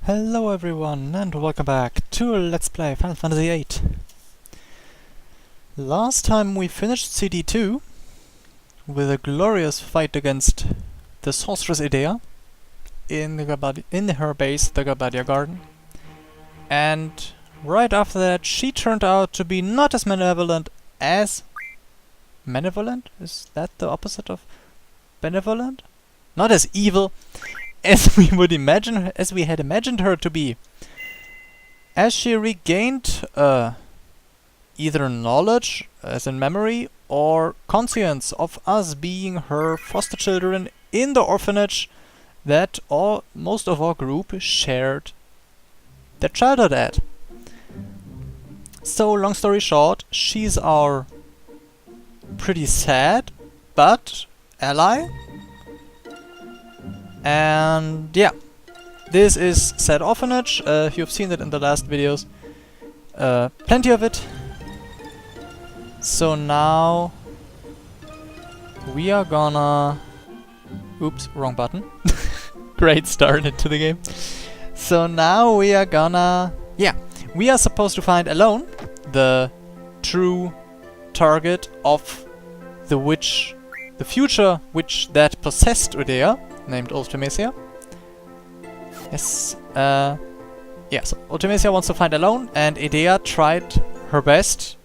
Hello everyone and welcome back to Let's Play Final Fantasy VIII. Last time we finished CD2 with a glorious fight against the sorceress Idea in her base, the Gabadia Garden. And right after that she turned out to be not as malevolent as... Malevolent? Is that the opposite of benevolent? Not as evil as we had imagined her to be. As she regained either knowledge, as in memory, or conscience of us being her foster children in the orphanage that most of our group shared their childhood at. So, long story short, she's our pretty sad but ally. And yeah, this is said orphanage. You've seen it in the last videos. Plenty of it. So now we are gonna... Oops, wrong button. Great start into the game. So now we are gonna... Yeah, we are supposed to find Alone, the true target of the witch, the future witch that possessed Udea, named Ultimecia. Yes, yes, Ultimecia wants to find Alone, and Idea tried her best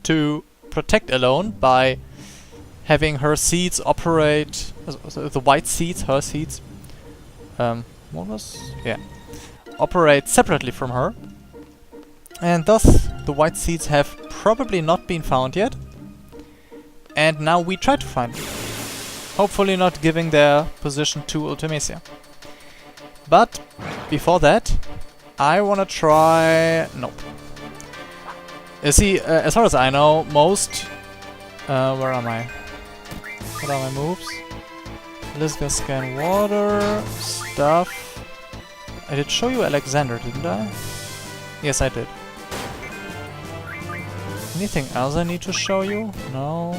to protect Alone by having her seeds operate, the white seeds, her seeds, operate separately from her. And thus, the white seeds have probably not been found yet. And now we try to find them. Hopefully not giving their position to Ultimecia. But before that, I wanna try... Nope. You see, as far as I know, most... where am I? What are my moves? Elizabeth scan water... stuff... I did show you Alexander, didn't I? Yes, I did. Anything else I need to show you? No.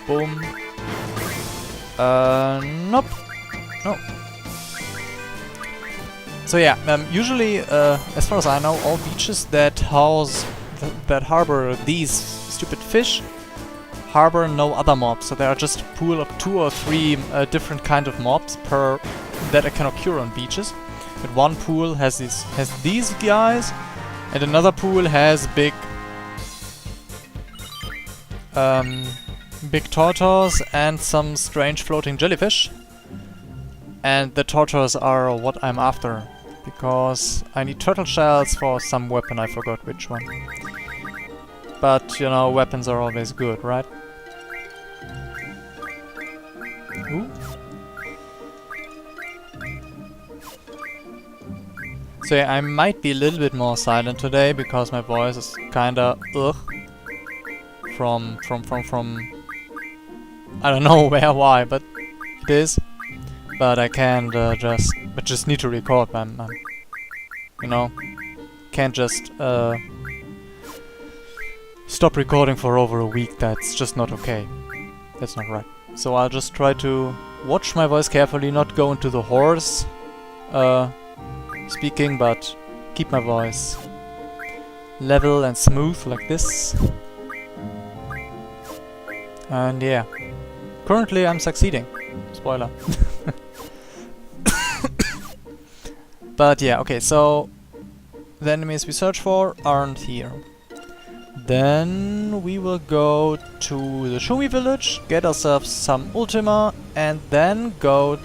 Boom. Nope. No. So yeah, usually, as far as I know, all beaches that house, that harbor these stupid fish, harbor no other mobs. So there are just a pool of 2 or 3 different kind of mobs per that can occur on beaches. But one pool has these guys, and another pool has big tortoise and some strange floating jellyfish. And the tortoise are what I'm after, because I need turtle shells for some weapon, I forgot which one. But, you know, weapons are always good, right? Ooh. So yeah, I might be a little bit more silent today, because my voice is kinda ugh. From I don't know why, but it is. But I can't just need to record. You know, can't just stop recording for over a week. That's just not okay. That's not right. So I'll just try to watch my voice carefully, not go into the hoarse speaking, but keep my voice level and smooth like this. And yeah. Currently I'm succeeding. Spoiler. But yeah, okay, so the enemies we search for aren't here. Then we will go to the Shumi village, get ourselves some Ultima, and then go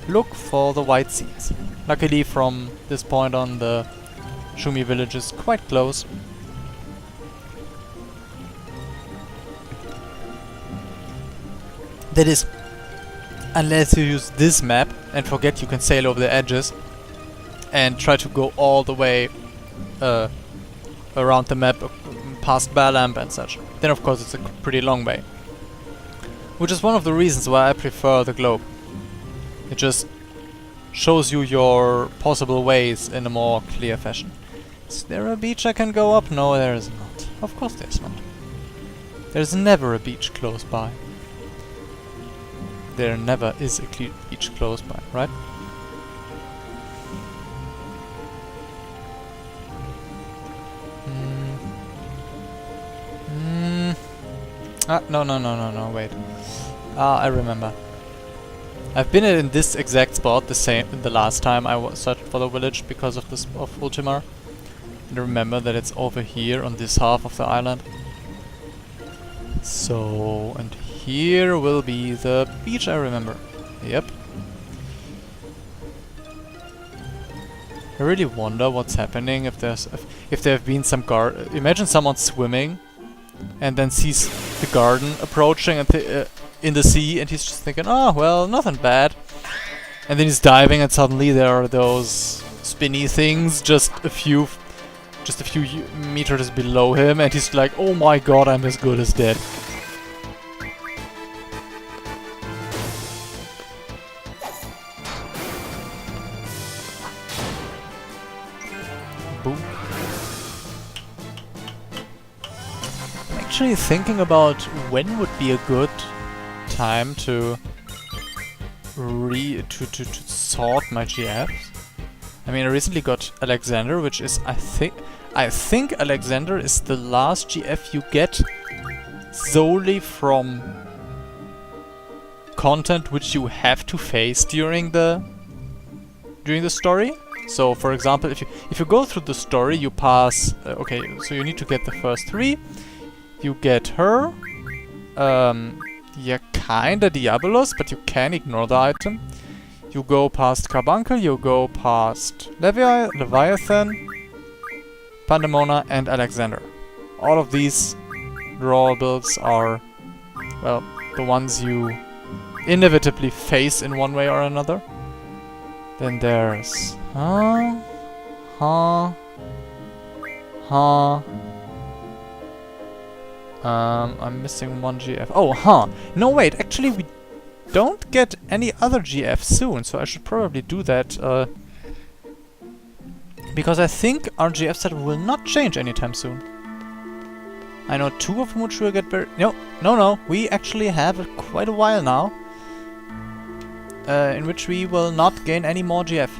look for the white seeds. Luckily from this point on the Shumi village is quite close. That is, unless you use this map and forget you can sail over the edges and try to go all the way around the map past Balamp and such. Then of course it's a pretty long way. Which is one of the reasons why I prefer the globe. It just shows you your possible ways in a more clear fashion. Is there a beach I can go up? No, there is not. Of course there's not. There's never a beach close by. there never is a beach close by, right? No, wait. I remember. I've been in this exact spot the last time I was searching for the village because of this of Ultimar. And remember that it's over here on this half of the island. So, and here will be the beach, I remember. Yep. I really wonder what's happening if there have been some imagine someone swimming and then sees the garden approaching and in the sea, and he's just thinking, oh well, nothing bad. And then he's diving, and suddenly there are those spinny things just a few meters below him, and he's like, oh my god, I'm as good as dead. Boom. I'm actually thinking about when would be a good time to sort my GFs. I mean, I recently got Alexander, which is I think Alexander is the last GF you get solely from content which you have to face during the story. So, for example, if you go through the story, you pass. Okay, so you need to get the first 3. You get her. Yeah, kinda Diabolos, but you can ignore the item. You go past Carbuncle, you go past Leviathan, Pandemona, and Alexander. All of these drawables are, well, the ones you inevitably face in one way or another. Then there's... I'm missing one GF. Oh, no, wait, actually we don't get any other GF soon, so I should probably do that, because I think our GF set will not change anytime soon. I know 2 of which will get very... No, we actually have quite a while now, in which we will not gain any more GF.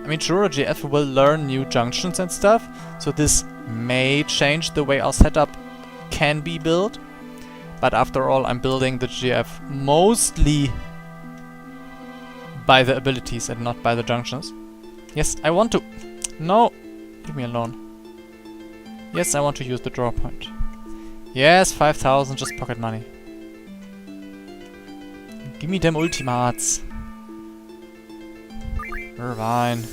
I mean, sure, GF will learn new junctions and stuff, so this may change the way our setup can be built, but after all, I'm building the GF mostly by the abilities and not by the junctions. Yes, I want to... No! Leave me alone. Yes, I want to use the draw point. Yes, 5,000, just pocket money. Give me them ultimates. Irvine,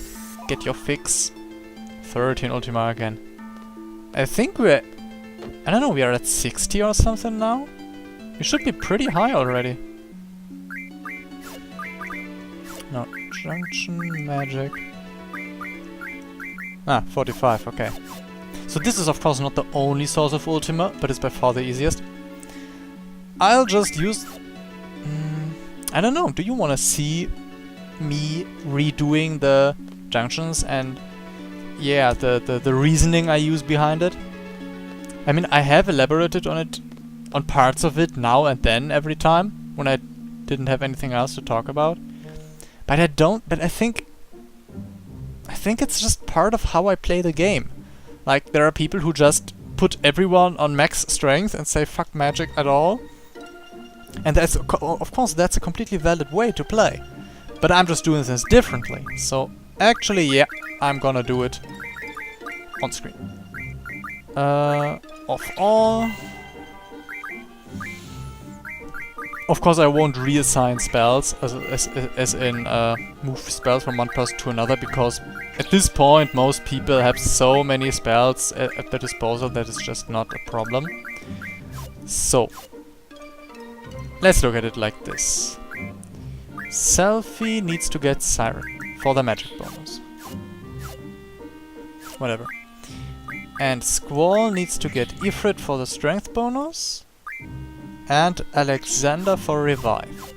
get your fix. 13 ultima again. I think we're... I don't know, we are at 60 or something now? We should be pretty high already. No, junction, magic. 45, okay. So this is of course not the only source of ultima, but it's by far the easiest. I'll just use... I don't know, do you want to see me redoing the junctions and... yeah, the reasoning I use behind it? I mean, I have elaborated on it, on parts of it now and then every time, when I didn't have anything else to talk about. But I think it's just part of how I play the game. Like, there are people who just put everyone on max strength and say fuck magic at all. And that's, of course, that's a completely valid way to play. But I'm just doing this differently. So, actually, yeah, I'm gonna do it on screen. Of all... Of course I won't reassign spells, as in move spells from one person to another, because at this point most people have so many spells at their disposal that it's just not a problem. So, let's look at it like this. Selfie needs to get Siren for the magic bonus. Whatever. And Squall needs to get Ifrit for the strength bonus. And Alexander for revive.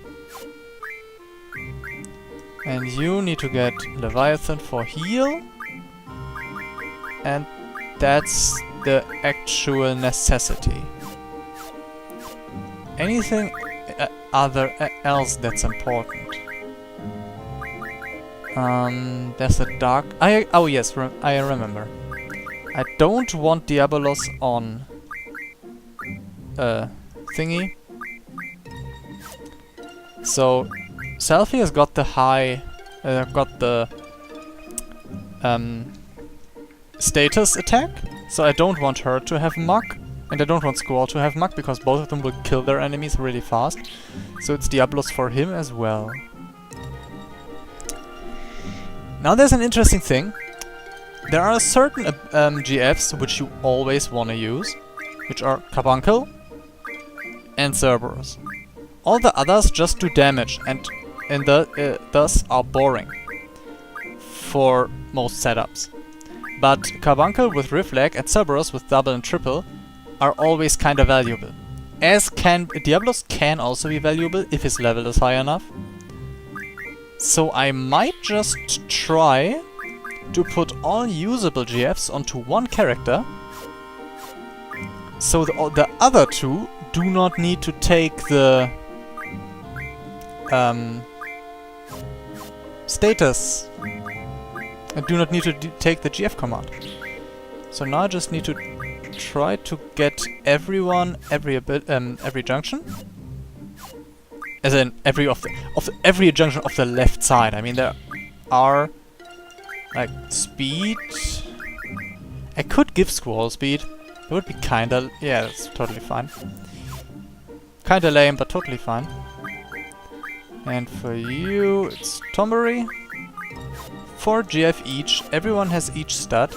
And you need to get Leviathan for heal. And that's the actual necessity. Anything... else that's important? There's a dark... oh yes, I remember. I don't want Diabolos on... thingy. So, Selfie has got the status attack, so I don't want her to have Muck, and I don't want Squall to have Muck, because both of them will kill their enemies really fast. So it's Diabolos for him as well. Now there's an interesting thing. There are certain GFs which you always want to use, which are Carbuncle and Cerberus. All the others just do damage and thus are boring for most setups. But Carbuncle with Refleg and Cerberus with double and triple are always kinda valuable. As can Diabolos can also be valuable if his level is high enough. So I might just try to put all usable GFs onto one character, so the other two do not need to take the status. I do not need to take the GF command. So now I just need to try to get everyone, every junction. As in every junction of the left side. I mean, there are like speed. I could give Squall speed. It would be kinda, yeah, that's totally fine. Kinda lame, but totally fine. And for you, it's Tombury. 4 GF each. Everyone has each stat.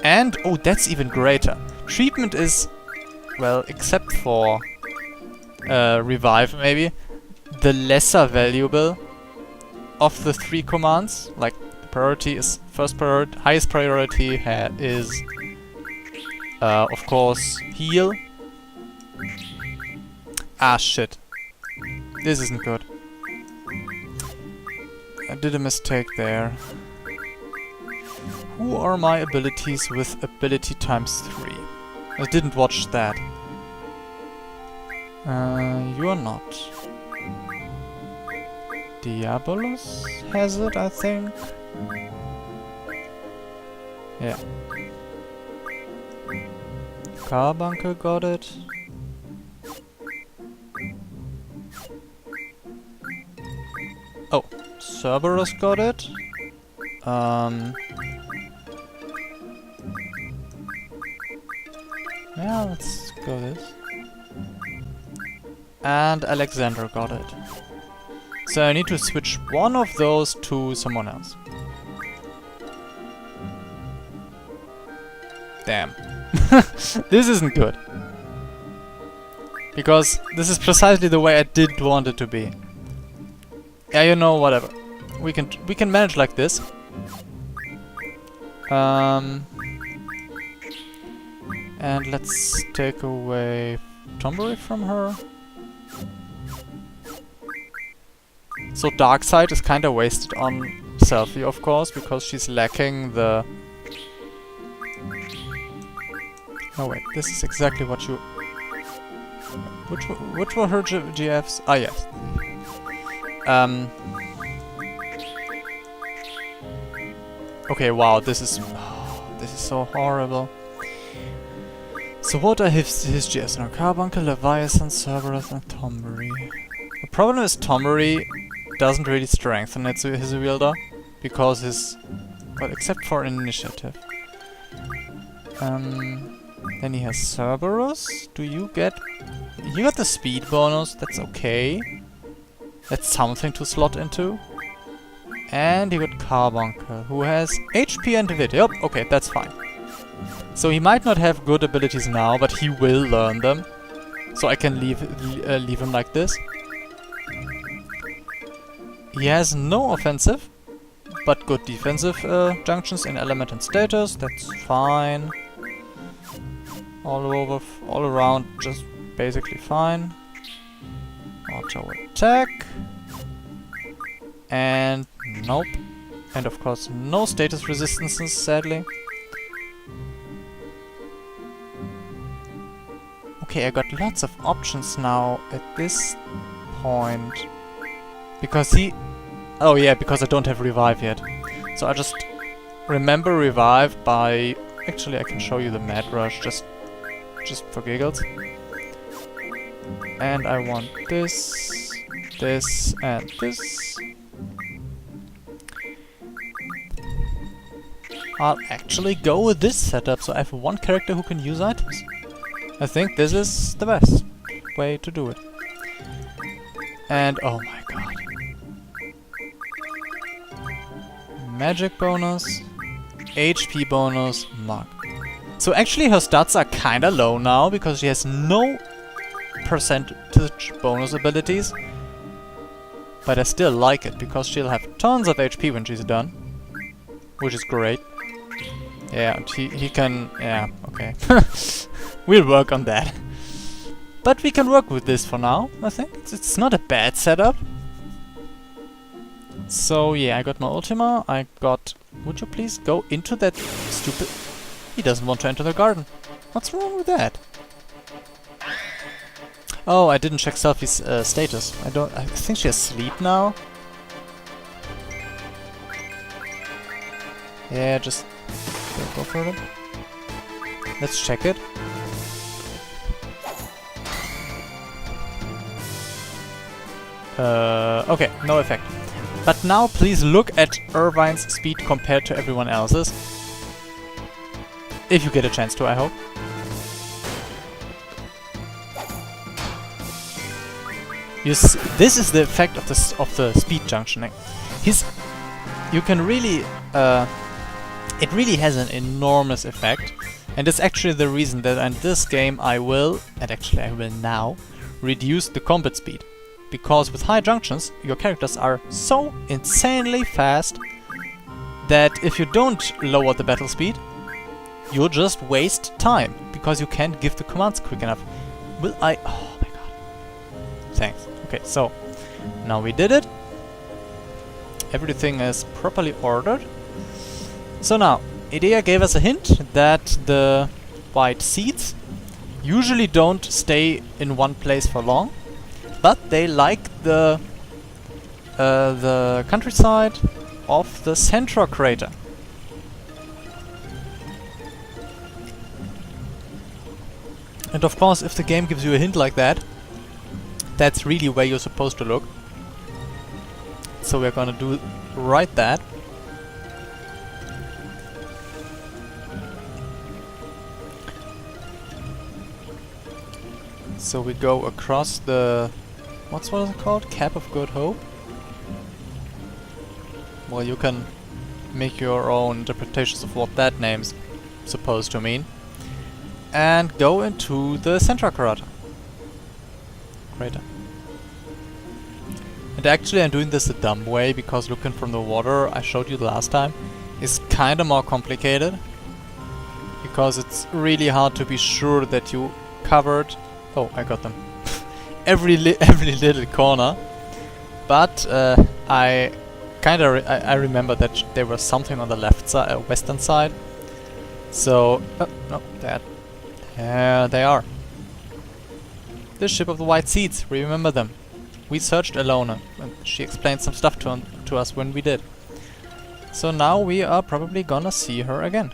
And oh, that's even greater. Treatment is, well, except for Revive, maybe, the lesser valuable of the 3 commands. Like, the priority is highest priority is, of course, heal. Ah, shit. This isn't good. I did a mistake there. Who are my abilities with ability times 3? I didn't watch that. You are not. Diabolos has it, I think. Yeah. Carbuncle got it. Oh, Cerberus got it. Yeah, let's go this. And Alexander got it. So I need to switch one of those to someone else. Damn. This isn't good. Because this is precisely the way I did want it to be. Yeah, you know, whatever. We can manage like this. And let's take away Tombury from her. So Darkside is kinda wasted on Selfie, of course, because she's lacking the... Oh wait, this is exactly what you... Which were her GFs? Ah, yes. Okay, wow, this is so horrible. So what are his GFs now? Carbuncle, Leviathan, Cerberus, and Tombury. The problem is Tombury doesn't really strengthen his wielder, because his... well, except for initiative. Then he has Cerberus. Do you get... You got the speed bonus, that's okay. That's something to slot into. And you got Carbuncle, who has HP and Wit. Yup, okay, that's fine. So he might not have good abilities now, but he will learn them. So I can leave him like this. He has no offensive, but good defensive junctions in element and status. That's fine. All around, just basically fine. Auto attack. And nope. And of course, no status resistances, sadly. okay, I got lots of options now at this point. Because he... Oh yeah, because I don't have revive yet. So I just remember revive by... Actually, I can show you the Mad Rush, just for giggles. And I want this, this, and this. I'll actually go with this setup, so I have one character who can use items. I think this is the best way to do it. And oh my god. Magic bonus, HP bonus, mark. So actually her stats are kinda low now, because she has no percentage bonus abilities. But I still like it, because she'll have tons of HP when she's done. Which is great. Yeah, and he can... yeah, okay. We'll work on that. But we can work with this for now, I think. It's not a bad setup. So yeah, I got my Ultima, I got... Would you please go into that stupid... He doesn't want to enter the garden. What's wrong with that? Oh, I didn't check Selfie's status. I think she's asleep now. Yeah, just go for it. Let's check it. Okay, no effect. But now please look at Irvine's speed compared to everyone else's. If you get a chance to, I hope. This is the effect of the speed junctioning. You can really, it really has an enormous effect, and it's actually the reason that in this game I will now, reduce the combat speed. Because with high junctions, your characters are so insanely fast that if you don't lower the battle speed, you'll just waste time, because you can't give the commands quick enough. Will I... oh my god. Thanks. Okay, so, now we did it. Everything is properly ordered. So now, Idea gave us a hint that the white seeds usually don't stay in one place for long, but they like the countryside of the Centra crater. And of course, if the game gives you a hint like that, that's really where you're supposed to look. So we're gonna do right that. So we go across the... what is it called? Cap of Good Hope? Well, you can make your own interpretations of what that name's supposed to mean. And go into the Centra crater. And actually I'm doing this the dumb way, because looking from the water, I showed you the last time, is kinda more complicated. Because it's really hard to be sure that you covered... oh, I got them. every little corner. But I remember that there was something on the left side, western side. So... oh, no, that. There they are. The Ship of the White Seeds, remember them. We searched Alona, and she explained some stuff to us when we did. So now we are probably gonna see her again.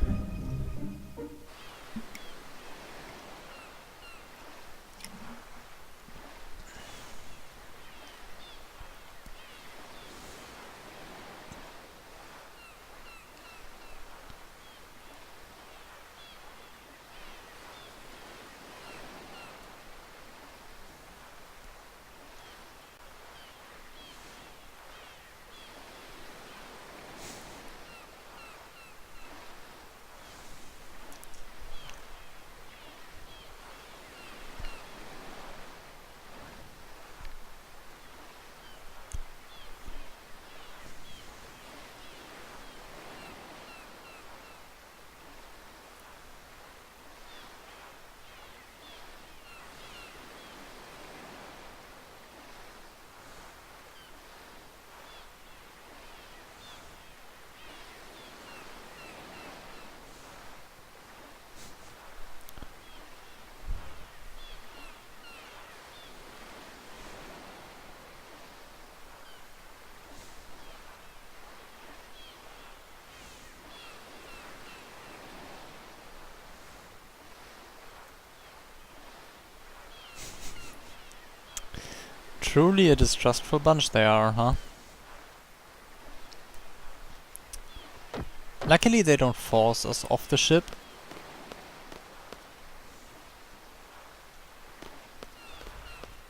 Truly a distrustful bunch they are, huh? Luckily they don't force us off the ship.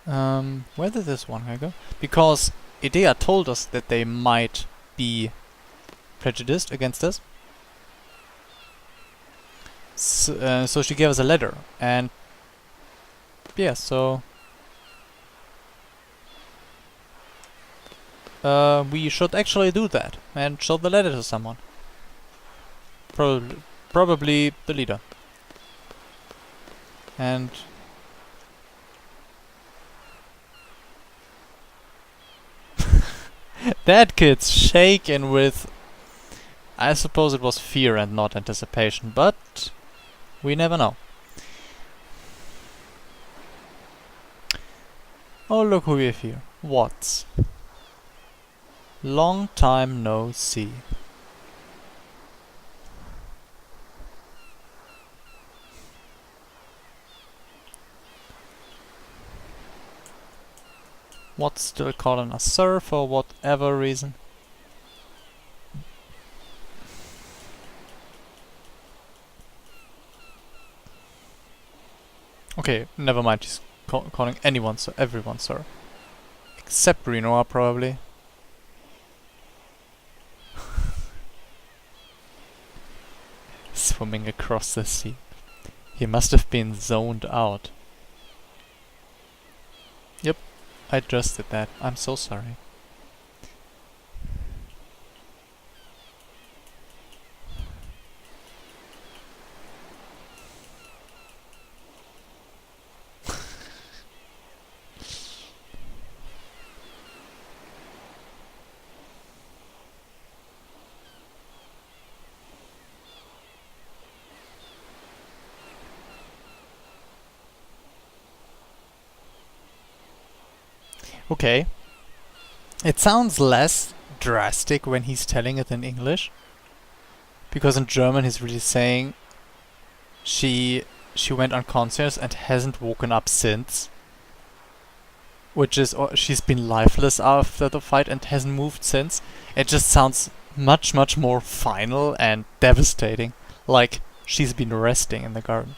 Where did this one guy go? Because Idea told us that they might be prejudiced against us. So she gave us a letter, and yeah, so we should actually do that and show the letter to someone. Probably the leader. And that kid's shaken with, I suppose it was fear and not anticipation, but we never know. Oh, look who we have here. Watts. Long time no see. Watts still calling us sir for whatever reason. Okay, never mind, he's calling anyone sir, everyone sir. Except Renoir, probably. Swimming across the sea. He must have been zoned out. Yep, I just did that. I'm so sorry. Okay. It sounds less drastic when he's telling it in English. Because in German he's really saying she went unconscious and hasn't woken up since. Which is, or she's been lifeless after the fight and hasn't moved since. It just sounds much more final and devastating. Like she's been resting in the garden.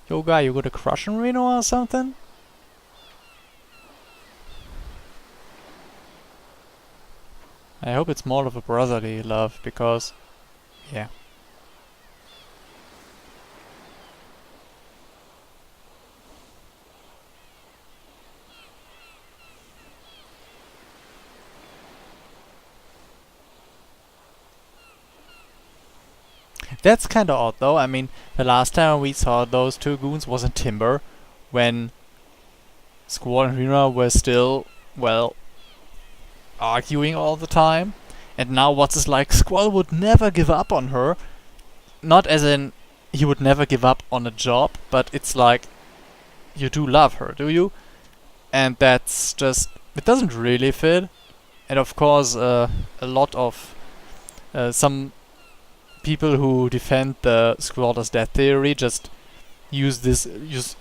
Yo guy, you got a crush on Reno or something? I hope it's more of a brotherly love, because yeah. That's kinda odd though. I mean, the last time we saw those two goons was in Timber, when Squall and Rena were still, well, arguing all the time. And now Watts is like, Squall would never give up on her. Not as in, he would never give up on a job, but it's like, you do love her, do you? And that's just, it doesn't really fit. And of course, a lot of, some people who defend the Squatter's death theory just use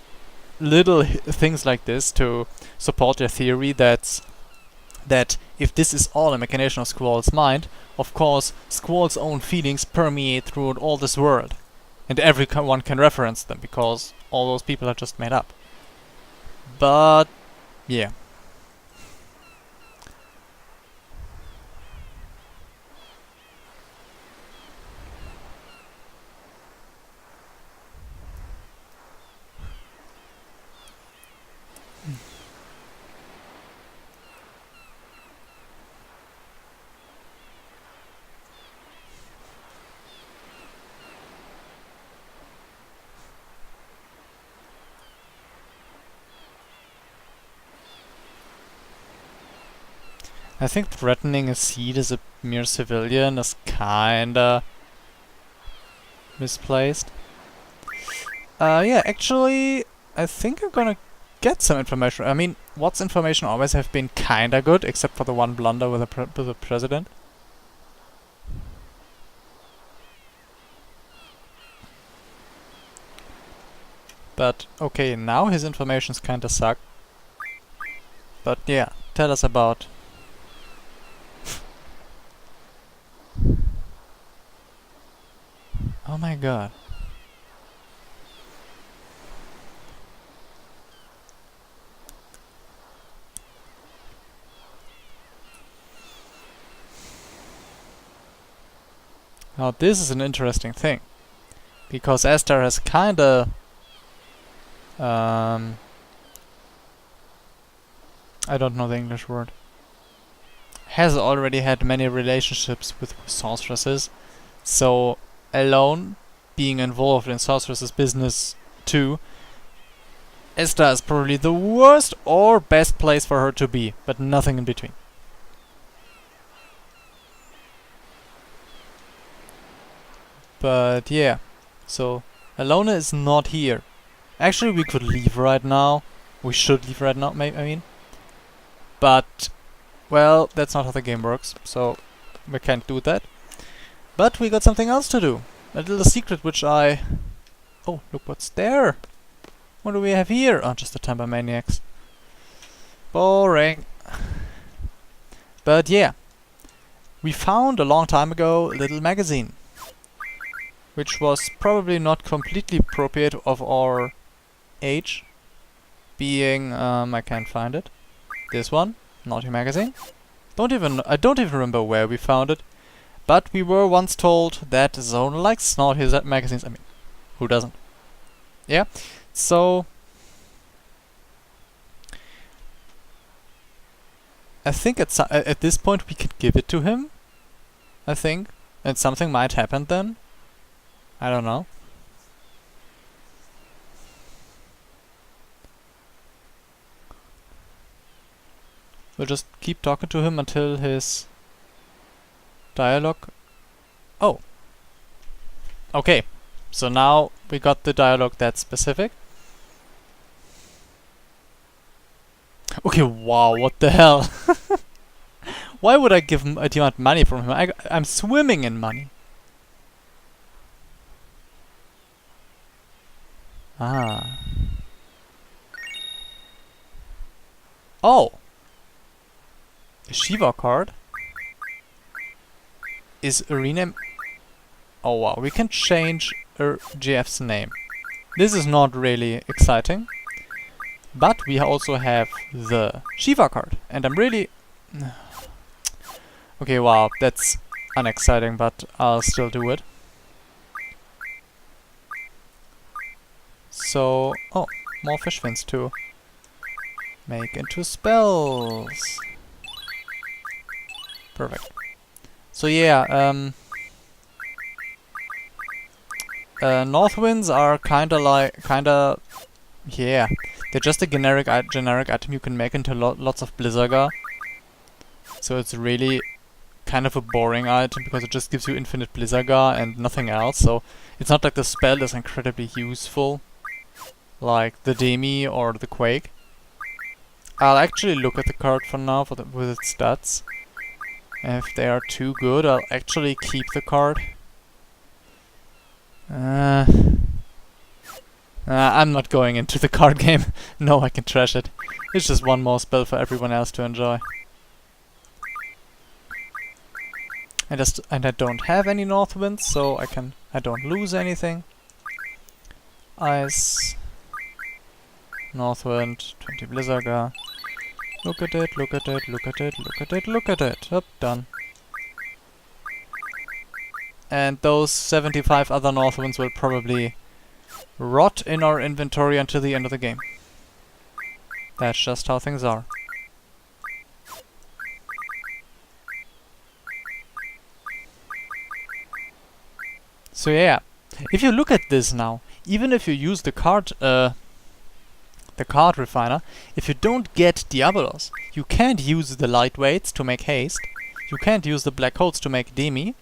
little things like this to support their theory that if this is all a machination of Squall's mind, of course Squall's own feelings permeate throughout all this world, and everyone can reference them because all those people are just made up. But yeah. I think threatening a seed as a mere civilian is kinda misplaced. Yeah, actually, I think I'm gonna get some information. I mean, Watt's information always have been kinda good, except for the one blunder with the president. But okay, now his informations kinda suck. But yeah, tell us about... Oh my god. Now this is an interesting thing, because Esther has kinda I don't know the English word. Has already had many relationships with sorceresses, so alone being involved in sorceresses business too, Esther is probably the worst or best place for her to be, but nothing in between. But yeah, so Alona is not here. Actually, we could leave right now. We should leave right now, I mean. But, well, that's not how the game works, so we can't do that. But we got something else to do. A little secret which I... Oh, look what's there! What do we have here? Oh, just the Temper Maniacs. Boring. But yeah. We found a long time ago a little magazine, which was probably not completely appropriate of our age, being, I can't find it. This one, Naughty Magazine. I don't even remember where we found it, but we were once told that Zone likes Naughty magazines. I mean, who doesn't? Yeah, so I think at this point we can give it to him, I think, and something might happen then. I don't know. We'll just keep talking to him until his dialogue... Oh! Okay, so now we got the dialogue that's specific. Okay, wow, what the hell? Why would I give him demand money from him? I'm swimming in money. Ah. Oh! A Shiva card? Is a rename... Oh wow, we can change GF's name. This is not really exciting. But we also have the Shiva card. And I'm really... Okay, wow, that's unexciting, but I'll still do it. So... Oh, more fish fins too. Make into spells. Perfect. So yeah, North Winds are yeah, they're just a generic item you can make into lots of Blizzarga. So it's really kind of a boring item because it just gives you infinite Blizzarga and nothing else. So it's not like the spell is incredibly useful, like the Demi or the Quake. I'll actually look at the card for now with its stats. And if they are too good, I'll actually keep the card. I'm not going into the card game. No, I can trash it. It's just one more spell for everyone else to enjoy. And I don't have any North Winds, so I don't lose anything. Ice, North Wind, 20 Blizzarga. Look at it, look at it, look at it, look at it, look at it. Up, done. And those 75 other North Winds will probably rot in our inventory until the end of the game. That's just how things are. So yeah, if you look at this now, even if you use the card refiner, if you don't get Diabolos, you can't use the lightweights to make haste, you can't use the black holes to make Demi,